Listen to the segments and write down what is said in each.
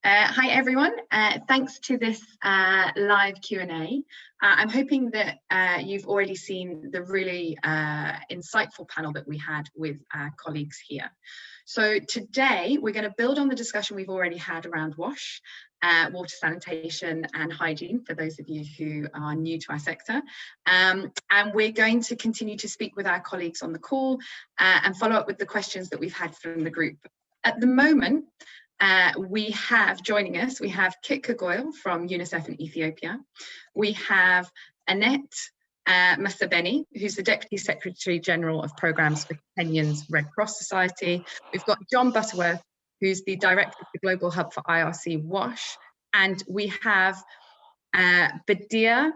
Hi everyone, thanks to this live Q&A. I'm hoping that you've already seen the really insightful panel that we had with our colleagues here. So today we're going to build on the discussion we've already had around WASH, water sanitation and hygiene, for those of you who are new to our sector. And we're going to continue to speak with our colleagues on the call and follow up with the questions that we've had from the group. At the moment, we have joining us, we have Kit Kagoyle from UNICEF in Ethiopia. We have Annette Masabeni, who's the Deputy Secretary General of Programs for Kenyan's Red Cross Society. We've got John Butterworth, who's the Director of the Global Hub for IRC WASH. And we have Badia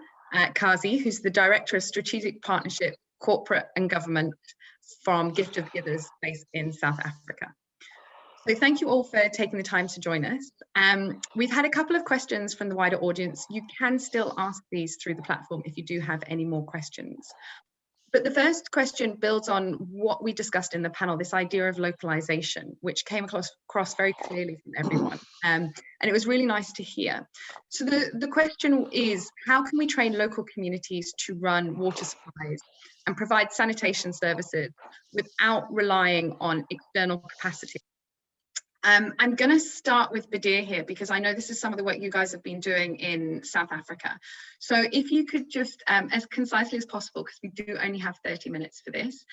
Kazi, who's the Director of Strategic Partnership, Corporate and Government from Gift of Givers based in South Africa. So thank you all for taking the time to join us. We've had a couple of questions from the wider audience. You can still ask these through the platform if you do have any more questions. But the first question builds on what we discussed in the panel, this idea of localization, which came across very clearly from everyone. And it was really nice to hear. So the question is, how can we train local communities to run water supplies and provide sanitation services without relying on external capacity? I'm going to start with Badia here because I know this is some of the work you guys have been doing in South Africa. So if you could just, as concisely as possible, because we do only have 30 minutes for this,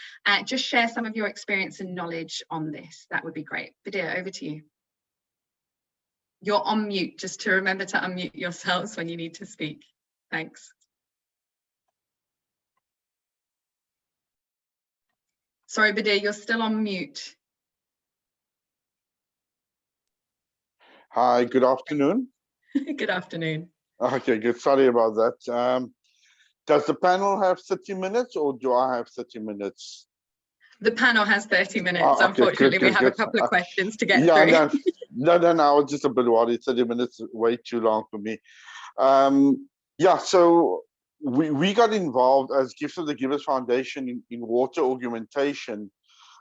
just share some of your experience and knowledge on this. That would be great. Badia, over to you. You're on mute, just to remember to unmute yourselves when you need to speak. Thanks. Sorry, Badia, you're still on mute. Hi, good afternoon. Good afternoon. Okay, good. Sorry about that. Does the panel have 30 minutes or do I have 30 minutes? The panel has 30 minutes. Okay, unfortunately, good, we have a couple of questions to get through. No, I was just a bit worried. 30 minutes is way too long for me. Yeah, so we got involved as Gift of the Givers Foundation in water augmentation,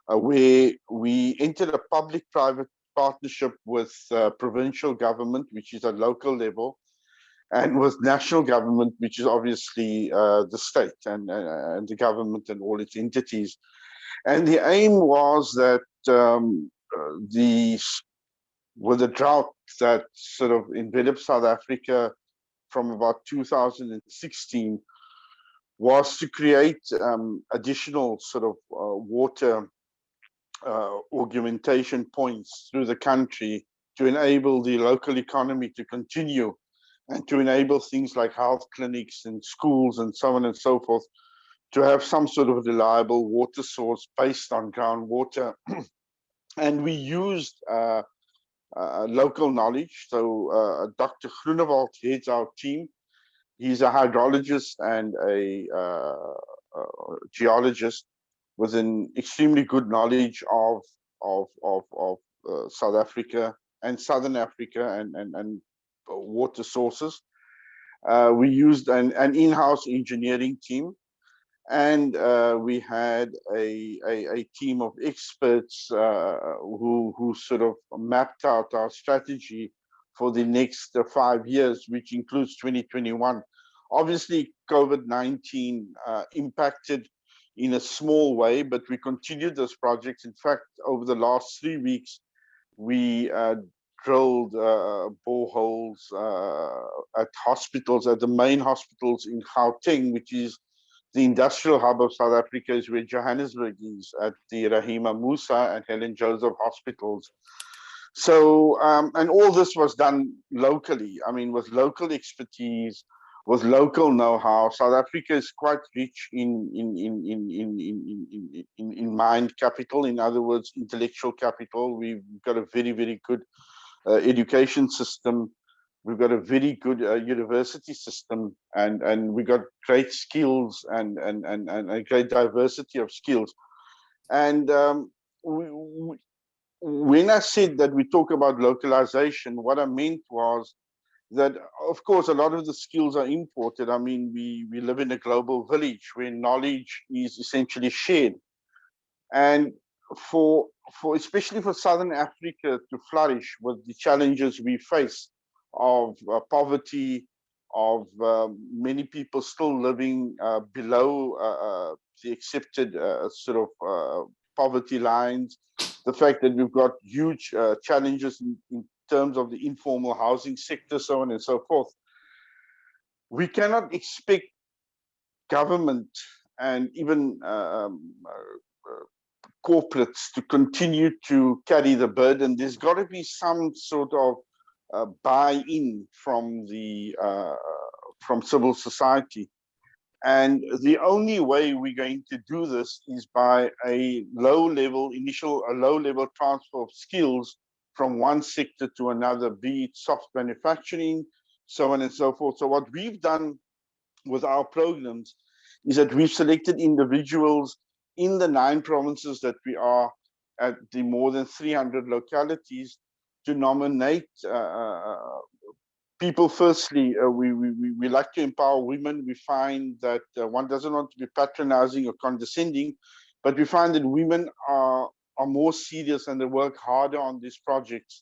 where we entered a public-private partnership with provincial government, which is at local level, and with national government, which is obviously the state and the government and all its entities. And the aim was that with the drought that sort of enveloped South Africa from about 2016, was to create additional sort of water augmentation points through the country to enable the local economy to continue and to enable things like health clinics and schools and so on and so forth to have some sort of reliable water source based on groundwater. And we used local knowledge. So Dr. Groenewald heads our team. He's a hydrologist and a geologist with an extremely good knowledge of South Africa and Southern Africa and water sources. We used an in-house engineering team, and we had a team of experts who sort of mapped out our strategy for the next 5 years, which includes 2021. Obviously, COVID-19 impacted in a small way, but we continued those projects. In fact, over the last 3 weeks, we drilled boreholes at hospitals, at the main hospitals in Gauteng, which is the industrial hub of South Africa, is where Johannesburg is, at the Rahima Musa and Helen Joseph hospitals. So, and all this was done locally, I mean, with local expertise, with local know-how. South Africa is quite rich in mind capital, in other words, intellectual capital. We've got a very, very good education system. We've got a very good university system, and we got great skills and a great diversity of skills. And when I said that we talk about localization, what I meant was that, of course, a lot of the skills are imported. I mean, we live in a global village where knowledge is essentially shared. And for especially for Southern Africa to flourish with the challenges we face of poverty, of many people still living below the accepted sort of poverty lines, the fact that we've got huge challenges in terms of the informal housing sector, so on and so forth. We cannot expect government and even corporates to continue to carry the burden. There's got to be some sort of buy-in from the from civil society, and the only way we're going to do this is by a low-level transfer of skills from one sector to another, be it soft manufacturing, so on and so forth. So what we've done with our programs is that we've selected individuals in the 9 provinces that we are at, the more than 300 localities, to nominate people. Firstly, we like to empower women. We find that one doesn't want to be patronizing or condescending, but we find that women are more serious and they work harder on these projects.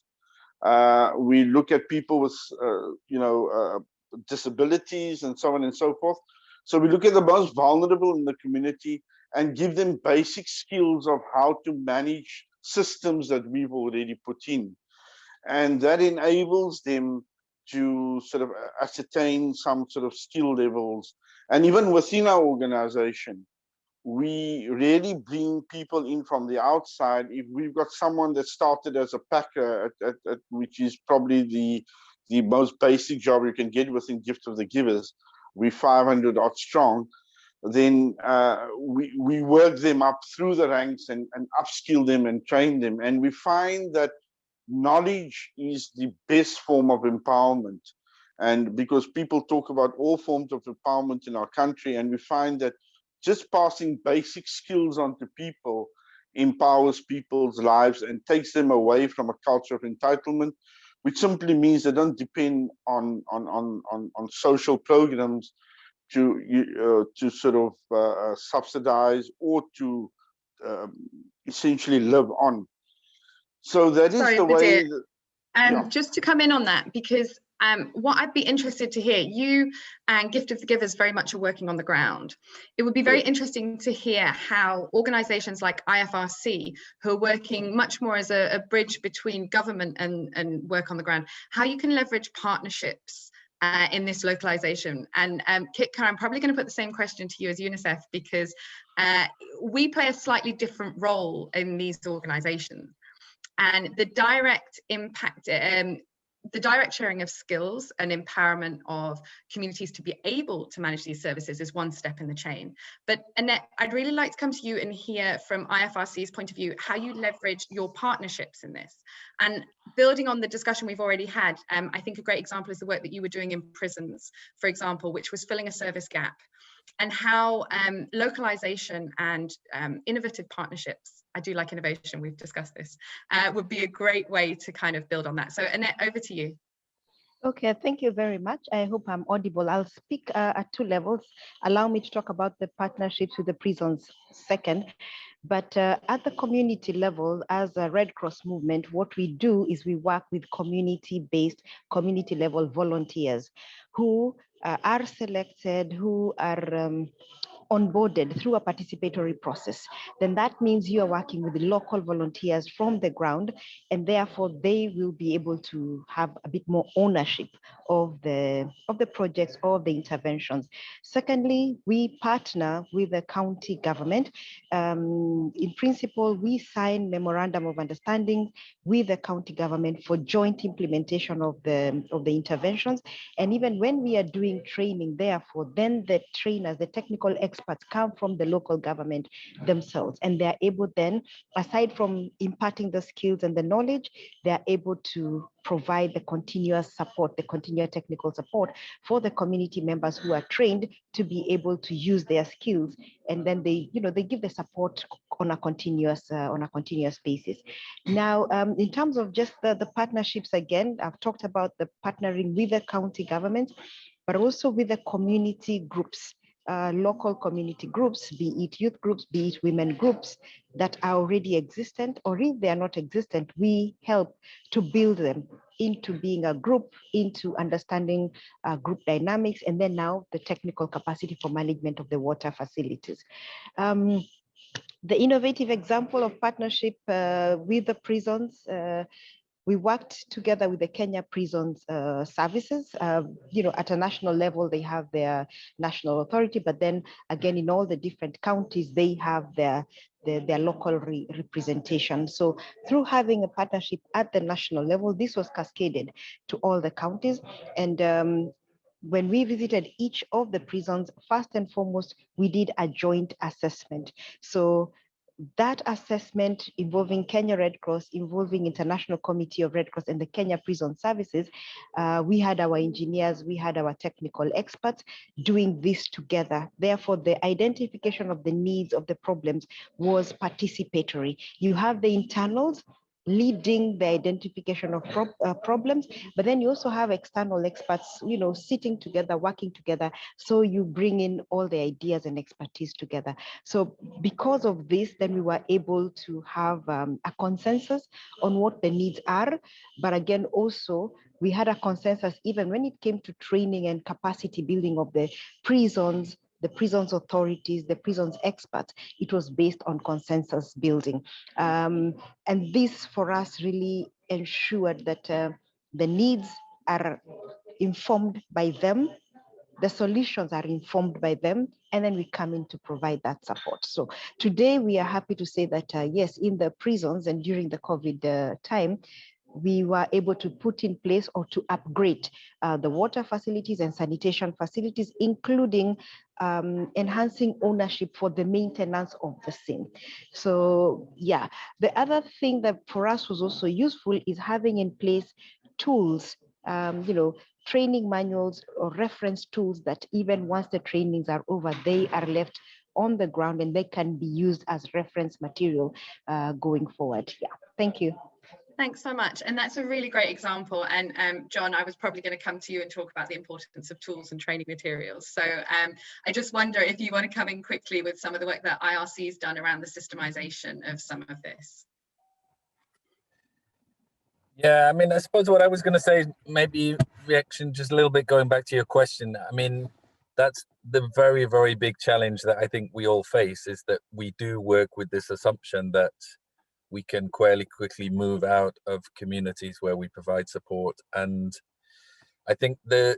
We look at people with, disabilities and so on and so forth. So we look at the most vulnerable in the community and give them basic skills of how to manage systems that we've already put in. And that enables them to sort of ascertain some sort of skill levels. And even within our organization, we really bring people in from the outside. If we've got someone that started as a packer, which is probably the most basic job you can get within Gift of the Givers, we're 500 odd strong, then we work them up through the ranks and upskill them and train them. And we find that knowledge is the best form of empowerment. And because people talk about all forms of empowerment in our country, and we find that just passing basic skills on to people empowers people's lives and takes them away from a culture of entitlement, which simply means they don't depend on social programs to sort of subsidize or to essentially live on. So that is the way. Just to come in on that, because what I'd be interested to hear, you and Gift of the Givers very much are working on the ground. It would be very interesting to hear how organisations like IFRC, who are working much more as a bridge between government and work on the ground, how you can leverage partnerships in this localization. And Kitka, I'm probably going to put the same question to you as UNICEF, because we play a slightly different role in these organisations. And the direct impact, the direct sharing of skills and empowerment of communities to be able to manage these services is one step in the chain. But Annette, I'd really like to come to you and hear from IFRC's point of view how you leverage your partnerships in this. And building on the discussion we've already had, I think a great example is the work that you were doing in prisons, for example, which was filling a service gap, and how localization and innovative partnerships, I do like innovation, we've discussed this, would be a great way to kind of build on that. So Annette, over to you. Okay, thank you very much. I hope I'm audible. I'll speak at 2 levels. Allow me to talk about the partnerships with the prisons second. But at the community level, as a Red Cross movement, what we do is we work with community-based, community-level volunteers who are selected, who are onboarded through a participatory process. Then that means you are working with local volunteers from the ground, and therefore they will be able to have a bit more ownership of the projects or the interventions. Secondly, we partner with the county government. In principle, we sign memorandum of understanding with the county government for joint implementation of the interventions. And even when we are doing training, therefore, then the trainers, the technical experts come from the local government themselves, and they're able then, aside from imparting the skills and the knowledge, they're able to provide the continuous support, the continuous technical support for the community members who are trained to be able to use their skills, and then they give the support on a continuous basis. Now, in terms of just the partnerships, again, I've talked about the partnering with the county government, but also with the community groups. local community groups, be it youth groups, be it women groups that are already existent, or if they are not existent, we help to build them into being a group, into understanding group dynamics, and then now the technical capacity for management of the water facilities. The innovative example of partnership with the prisons, we worked together with the Kenya Prisons Services. At a national level, they have their national authority, but then again, in all the different counties, they have their local representation. So through having a partnership at the national level, this was cascaded to all the counties. And when we visited each of the prisons, first and foremost, we did a joint assessment. So that assessment involving Kenya Red Cross, involving International Committee of Red Cross and the Kenya Prison Services, we had our engineers, we had our technical experts doing this together. Therefore, the identification of the needs of the problems was participatory. You have the internals leading the identification of problems, but then you also have external experts, sitting together, working together. So you bring in all the ideas and expertise together. So because of this, then we were able to have a consensus on what the needs are. But again, also, we had a consensus even when it came to training and capacity building of the prisons authorities, the prisons experts. It was based on consensus building. And this for us really ensured that the needs are informed by them, the solutions are informed by them, and then we come in to provide that support. So today we are happy to say that yes, in the prisons and during the COVID time, we were able to put in place or to upgrade the water facilities and sanitation facilities, including enhancing ownership for the maintenance of the same. So yeah, the other thing that for us was also useful is having in place tools, training manuals or reference tools that even once the trainings are over, they are left on the ground and they can be used as reference material going forward. Yeah, thank you. Thanks so much. And that's a really great example. And John, I was probably going to come to you and talk about the importance of tools and training materials. So I just wonder if you want to come in quickly with some of the work that IRC has done around the systemization of some of this. Yeah, I mean, I suppose what I was going to say, maybe reaction just a little bit going back to your question. I mean, that's the very, very big challenge that I think we all face, is that we do work with this assumption that we can fairly quickly move out of communities where we provide support. And I think the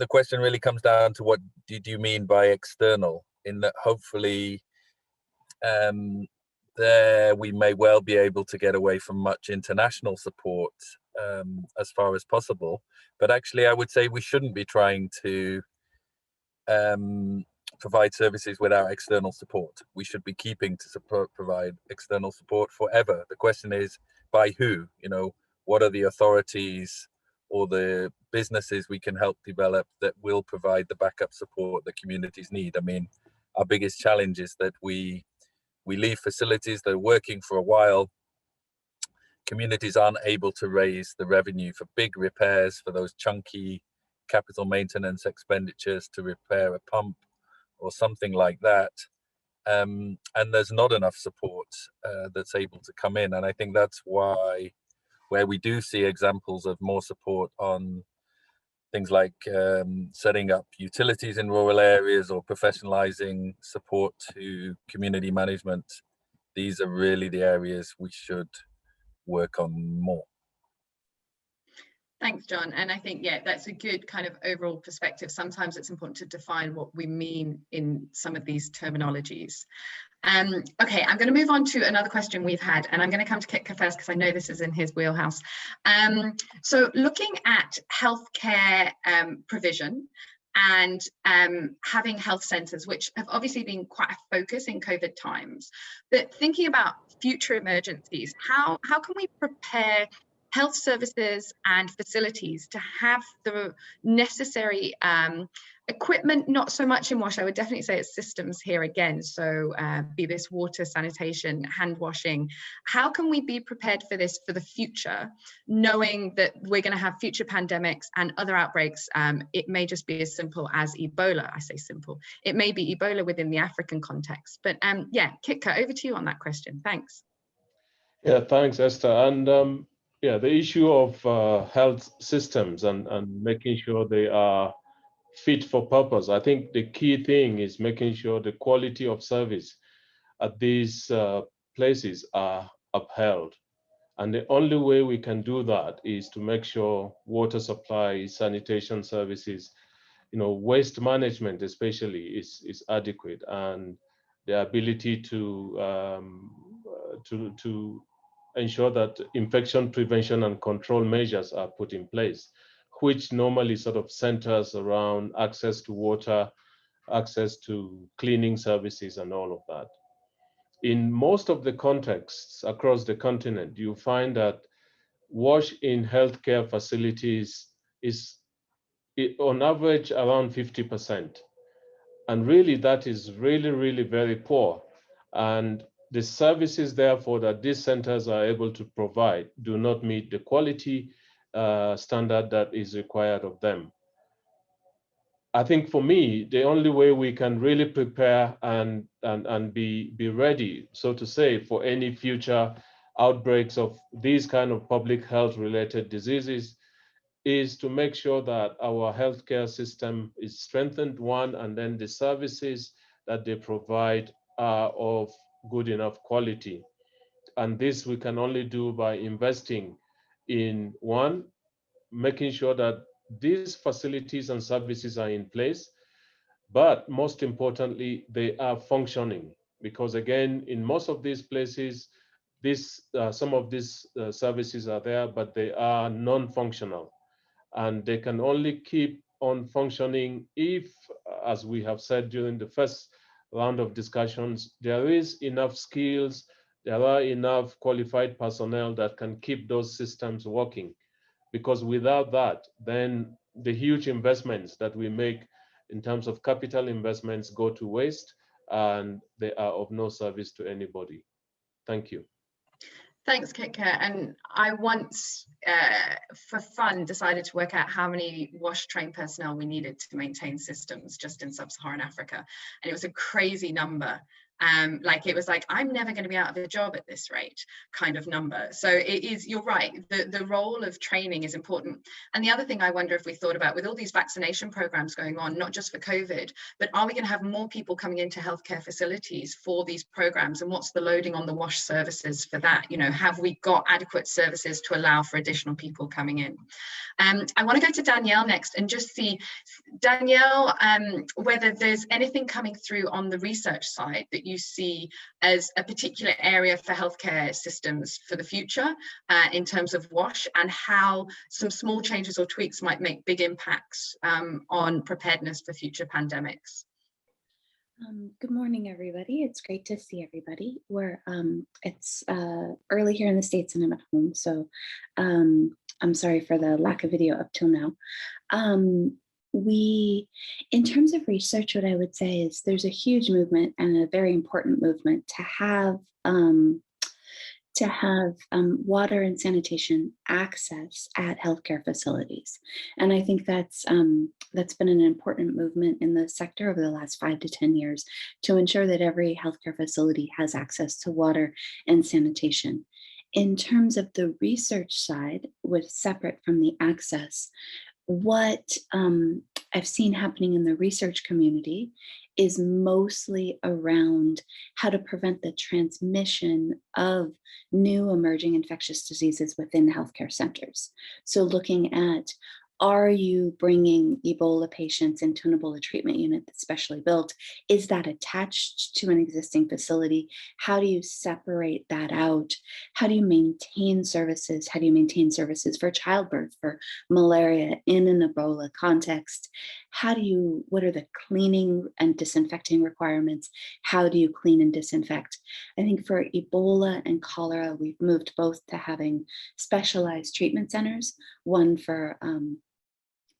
question really comes down to what did you mean by external, in that hopefully there we may well be able to get away from much international support as far as possible. But actually, I would say we shouldn't be trying to provide services without external support. We should be keeping to provide external support forever. The question is, by who? What are the authorities or the businesses we can help develop that will provide the backup support that communities need? I mean, our biggest challenge is that we leave facilities that are working for a while. Communities aren't able to raise the revenue for big repairs, for those chunky capital maintenance expenditures to repair a pump or something like that. And there's not enough support that's able to come in. And I think that's why, where we do see examples of more support on things like setting up utilities in rural areas or professionalizing support to community management, these are really the areas we should work on more. Thanks, John. And I think, yeah, that's a good kind of overall perspective. Sometimes it's important to define what we mean in some of these terminologies. Okay, I'm going to move on to another question we've had, and I'm going to come to Kitka first because I know this is in his wheelhouse. So looking at healthcare provision and having health centres, which have obviously been quite a focus in COVID times, but thinking about future emergencies, how can we prepare health services and facilities to have the necessary Equipment, not so much in WASH. I would definitely say it's systems here again. So be this water, sanitation, hand washing. How can we be prepared for this for the future, knowing that we're going to have future pandemics and other outbreaks? It may just be as simple as Ebola. I say simple. It may be Ebola within the African context. But yeah, Kitka, over to you on that question. Thanks. Yeah, thanks, Esther. And yeah, the issue of health systems and making sure they are fit for purpose. I think the key thing is making sure the quality of service at these places are upheld. And the only way we can do that is to make sure water supply, sanitation services, waste management especially is adequate, and the ability to ensure that infection prevention and control measures are put in place, which normally sort of centers around access to water, access to cleaning services, and all of that. In most of the contexts across the continent, you find that WASH in healthcare facilities is on average around 50%. And really, that is really very poor. And the services, therefore, that these centers are able to provide do not meet the quality standard that is required of them. I think for me, the only way we can really prepare and be ready, so to say, for any future outbreaks of these kind of public health related diseases is to make sure that our healthcare system is strengthened, one, and then the services that they provide are of good enough quality. And this we can only do by investing in, one, making sure that these facilities and services are in place, but most importantly, they are functioning. Because again, in most of these places, some of these services are there, but they are non-functional. And they can only keep on functioning if, as we have said during the first round of discussions, there is enough skills, there are enough qualified personnel that can keep those systems working. Because without that, then the huge investments that we make in terms of capital investments go to waste, and they are of no service to anybody. Thank you. Thanks, Kitka. And I once, for fun, decided to work out how many WASH trained personnel we needed to maintain systems just in sub-Saharan Africa. And it was a crazy number. Like it was like, I'm never going to be out of a job at this rate kind of number. So it is, you're right, the role of training is important. And the other thing I wonder if we thought about with all these vaccination programs going on, not just for COVID, but are we going to have more people coming into healthcare facilities for these programs? And what's the loading on the WASH services for that? Have we got adequate services to allow for additional people coming in? I want to go to Danielle next and just see, Danielle, whether there's anything coming through on the research side that you see as a particular area for healthcare systems for the future in terms of WASH, and how some small changes or tweaks might make big impacts on preparedness for future pandemics. Good morning, everybody. It's great to see everybody. It's early here in the States and I'm at home, so I'm sorry for the lack of video up till now. In terms of research, what I would say is there's a huge movement and a very important movement to have water and sanitation access at healthcare facilities. And I think that's been an important movement in the sector over the last 5 to 10 years to ensure that every healthcare facility has access to water and sanitation. In terms of the research side, which is separate from the access, what I've seen happening in the research community is mostly around how to prevent the transmission of new emerging infectious diseases within healthcare centers. So looking at, are you bringing Ebola patients into an Ebola treatment unit that's specially built? Is that attached to an existing facility? How do you separate that out? How do you maintain services? How do you maintain services for childbirth, for malaria in an Ebola context? What are the cleaning and disinfecting requirements? How do you clean and disinfect? I think for Ebola and cholera, we've moved both to having specialized treatment centers, one for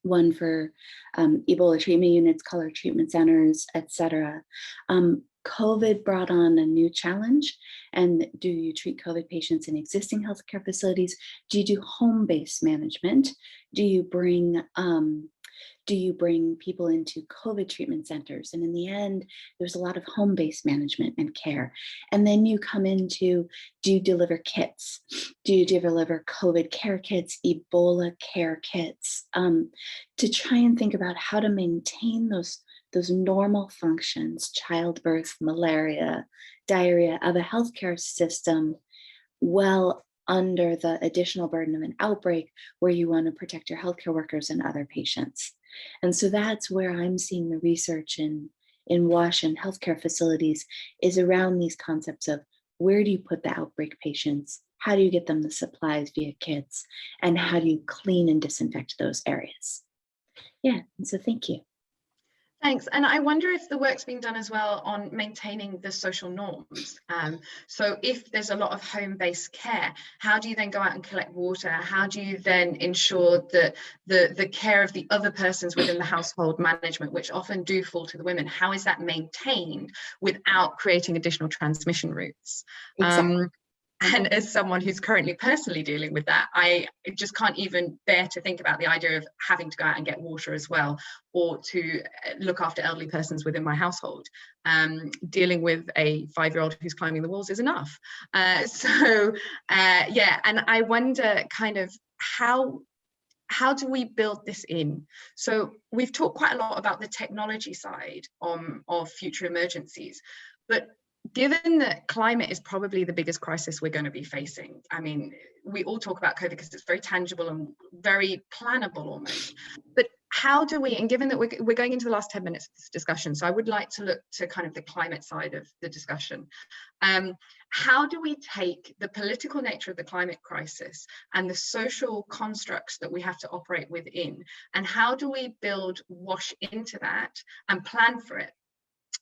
one for Ebola treatment units, color treatment centers, etc. COVID brought on a new challenge. And do you treat COVID patients in existing healthcare facilities? Do you do home-based management? Do you bring people into COVID treatment centers? And in the end, there's a lot of home-based management and care. And then you come into, do you deliver kits? Do you deliver COVID care kits, Ebola care kits? To try and think about how to maintain those normal functions, childbirth, malaria, diarrhea of a healthcare system, well under the additional burden of an outbreak where you want to protect your healthcare workers and other patients. And so that's where I'm seeing the research in WASH and healthcare facilities is around these concepts of where do you put the outbreak patients? How do you get them the supplies via kits? And how do you clean and disinfect those areas? Yeah, and so thank you. Thanks. And I wonder if the work's being done as well on maintaining the social norms. So if there's a lot of home-based care, how do you then go out and collect water? How do you then ensure that the care of the other persons within the household management, which often do fall to the women, how is that maintained without creating additional transmission routes? Exactly. And as someone who's currently personally dealing with that, I just can't even bear to think about the idea of having to go out and get water as well, or to look after elderly persons within my household. Dealing with a 5-year-old who's climbing the walls is enough. Yeah, and I wonder kind of how do we build this in? So we've talked quite a lot about the technology side of future emergencies, but given that climate is probably the biggest crisis we're going to be facing, I mean, we all talk about COVID because it's very tangible and very plannable almost, but how do we, and given that we're going into the last 10 minutes of this discussion, so I would like to look to kind of the climate side of the discussion. How do we take the political nature of the climate crisis and the social constructs that we have to operate within, and how do we build WASH into that and plan for it,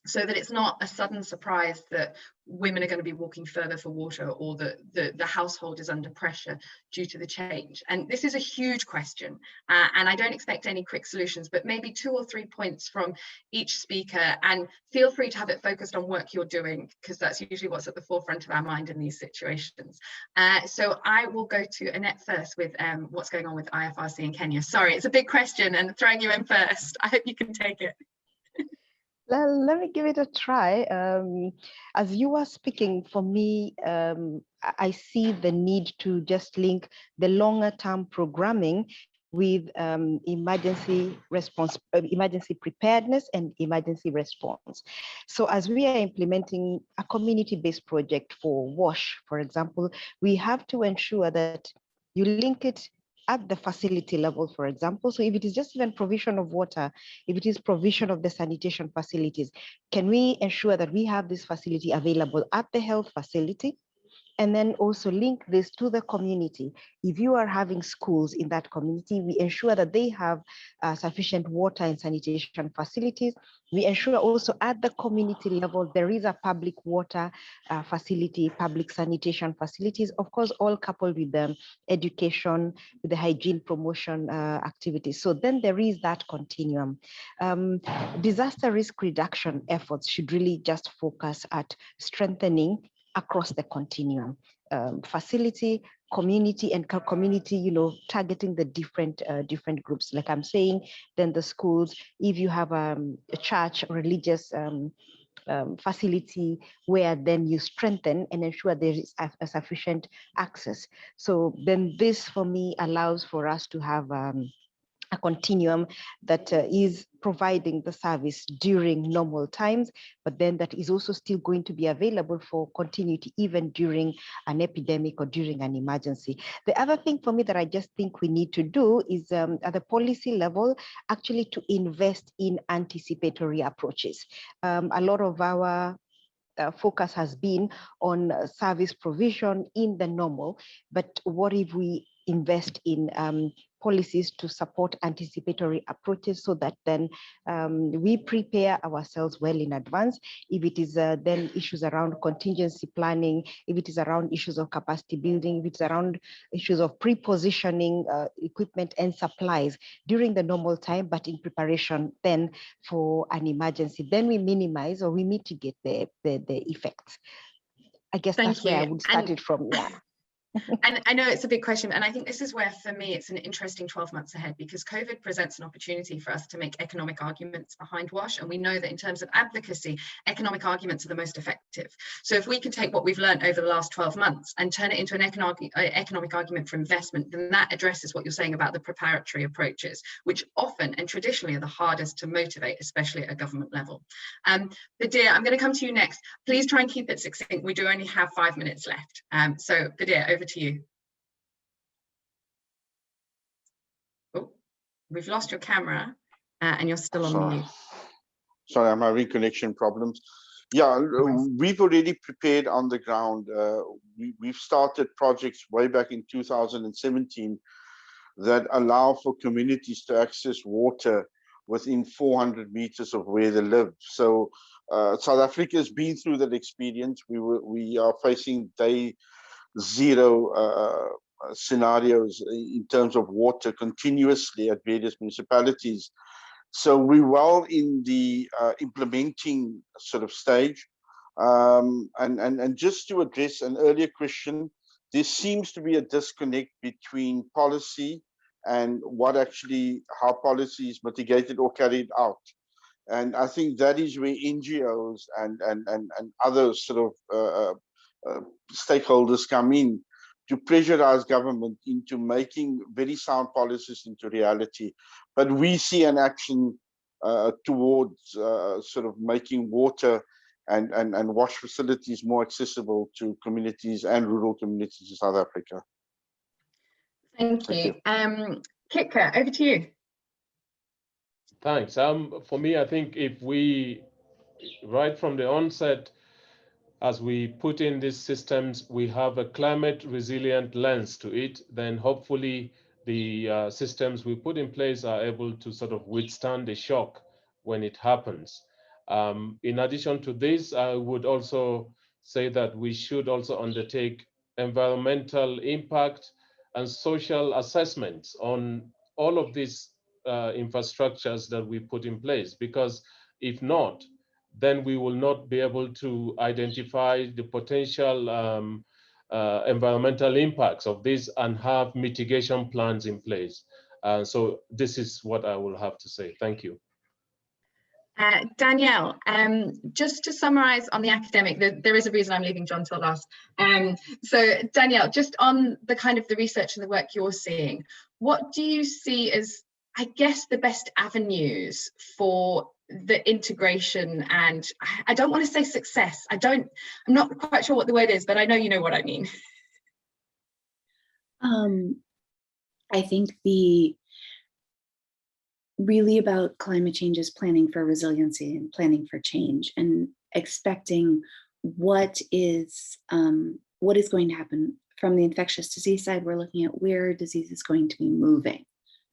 so that it's not a sudden surprise that women are going to be walking further for water, or that the household is under pressure due to the change? And this is a huge question, and I don't expect any quick solutions, but maybe 2 or 3 points from each speaker, and feel free to have it focused on work you're doing, because that's usually what's at the forefront of our mind in these situations. So I will go to Annette first with what's going on with IFRC in Kenya. Sorry, it's a big question and throwing you in first. I hope you can take it. Let me give it a try. As you were speaking, for me, I see the need to just link the longer term programming with emergency preparedness and emergency response. So as we are implementing a community-based project for WASH, for example, we have to ensure that you link it at the facility level, for example. So if it is just even provision of water, if it is provision of the sanitation facilities, can we ensure that we have this facility available at the health facility? And then also link this to the community. If you are having schools in that community, we ensure that they have sufficient water and sanitation facilities. We ensure also at the community level, there is a public water facility, public sanitation facilities, of course, all coupled with the education, with the hygiene promotion activities. So then there is that continuum. Disaster risk reduction efforts should really just focus at strengthening across the continuum, facility, community, and community, targeting the different groups. Like I'm saying, then the schools, if you have a church, religious facility, where then you strengthen and ensure there is a sufficient access. So then this, for me, allows for us to have a continuum that is providing the service during normal times, but then that is also still going to be available for continuity even during an epidemic or during an emergency. The other thing for me that I just think we need to do is at the policy level, actually to invest in anticipatory approaches. A lot of our focus has been on service provision in the normal, but what if we invest in policies to support anticipatory approaches so that then we prepare ourselves well in advance. If it is then issues around contingency planning, if it is around issues of capacity building, if it's around issues of pre-positioning equipment and supplies during the normal time, but in preparation then for an emergency, then we minimize or we mitigate the effects. I guess that's where I would start it from, yeah. And I know it's a big question, and I think this is where, for me, it's an interesting 12 months ahead, because COVID presents an opportunity for us to make economic arguments behind WASH, and we know that in terms of advocacy, economic arguments are the most effective. So if we can take what we've learned over the last 12 months and turn it into an economic argument for investment, then that addresses what you're saying about the preparatory approaches, which often and traditionally are the hardest to motivate, especially at a government level. Badir, I'm going to come to you next. Please try and keep it succinct. We do only have 5 minutes left. So Badir, over to you. Oh, we've lost your camera and you're still on mute. Sorry, I'm having connection problems. Yeah, we've already prepared on the ground. We've started projects way back in 2017 that allow for communities to access water within 400 meters of where they live. So South Africa has been through that experience. We are facing day zero scenarios in terms of water continuously at various municipalities. So we're well in the implementing sort of stage. And just to address an earlier question, there seems to be a disconnect between policy and what actually, how policy is mitigated or carried out. And I think that is where NGOs and other sort of stakeholders come in to pressurize government into making very sound policies into reality. But we see an action towards sort of making water and wash facilities more accessible to communities and rural communities in South Africa. Thank you. Kitka, over to you. Thanks. For me, I think if we, right from the onset, as we put in these systems, we have a climate resilient lens to it, then hopefully the systems we put in place are able to sort of withstand the shock when it happens. In addition to this, I would also say that we should also undertake environmental impact and social assessments on all of these infrastructures that we put in place, because if not, then we will not be able to identify the potential environmental impacts of this and have mitigation plans in place. So this is what I will have to say. Thank you. Danielle, just to summarize on the academic, there is a reason I'm leaving John till last. So Danielle, just on the kind of the research and the work you're seeing, what do you see as, I guess, the best avenues for the integration? And I don't want to say success. I'm not quite sure what the word is, but I know you know what I mean. I think really about climate change is planning for resiliency and planning for change and expecting what is going to happen. From the infectious disease side, we're looking at where disease is going to be moving,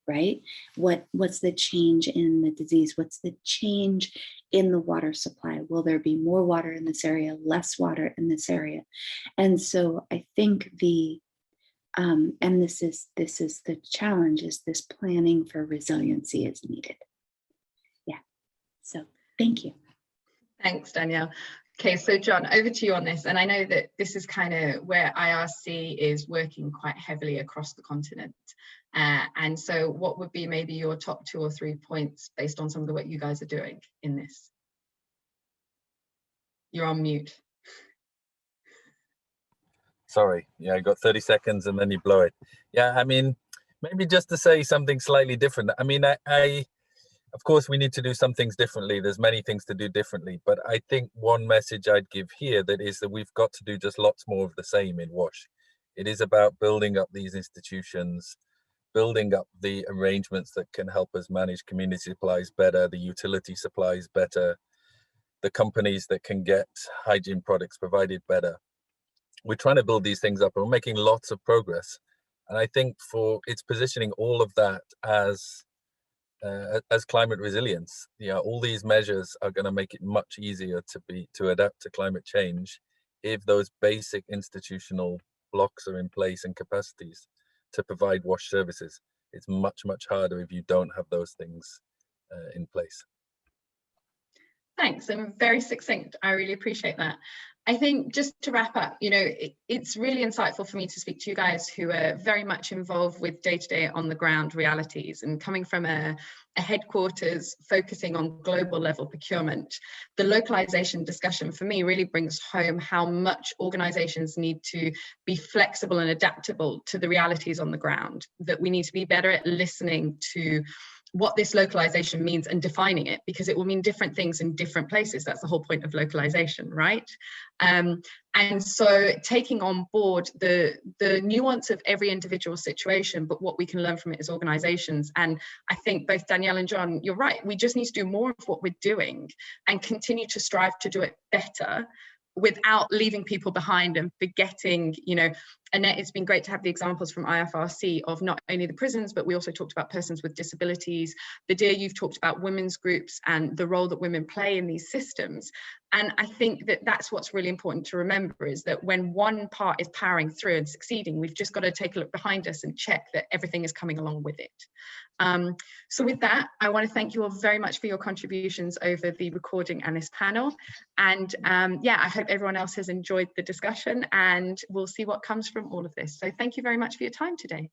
right? What's the change in the disease? What's the change in the water supply? Will there be more water in this area, less water in this area? And so I think and this is the challenge, is this planning for resiliency is needed. Yeah, so thank you. Thanks, Danielle. Okay, so John, over to you on this. And I know that this is kind of where IRC is working quite heavily across the continent. And so what would be maybe your top 2 or 3 points based on some of the work you guys are doing in this? You're on mute. Sorry, yeah, I got 30 seconds and then you blow it. Yeah, I mean, maybe just to say something slightly different. I mean, I of course, we need to do some things differently. There's many things to do differently, but I think one message I'd give here that is that we've got to do just lots more of the same in WASH. It is about building up these institutions, building up the arrangements that can help us manage community supplies better, the utility supplies better, the companies that can get hygiene products provided better. We're trying to build these things up and we're making lots of progress. And I think it's positioning all of that as climate resilience. All these measures are going to make it much easier to adapt to climate change if those basic institutional blocks are in place and capacities to provide wash services. It's much, much harder if you don't have those things in place. Thanks, and very succinct. I really appreciate that. I think just to wrap up, it's really insightful for me to speak to you guys who are very much involved with day-to-day on the ground realities, and coming from a headquarters focusing on global level procurement. The localization discussion for me really brings home how much organizations need to be flexible and adaptable to the realities on the ground, that we need to be better at listening to what this localization means and defining it, because it will mean different things in different places. That's the whole point of localization, right? And so taking on board the nuance of every individual situation, but what we can learn from it as organizations. And I think both Danielle and John, you're right, we just need to do more of what we're doing and continue to strive to do it better without leaving people behind and forgetting, Annette, it's been great to have the examples from IFRC of not only the prisons, but we also talked about persons with disabilities. Badir, you've talked about women's groups and the role that women play in these systems. And I think that that's what's really important to remember, is that when one part is powering through and succeeding, we've just got to take a look behind us and check that everything is coming along with it. So with that, I want to thank you all very much for your contributions over the recording and this panel. And I hope everyone else has enjoyed the discussion, and we'll see what comes from all of this. So thank you very much for your time today.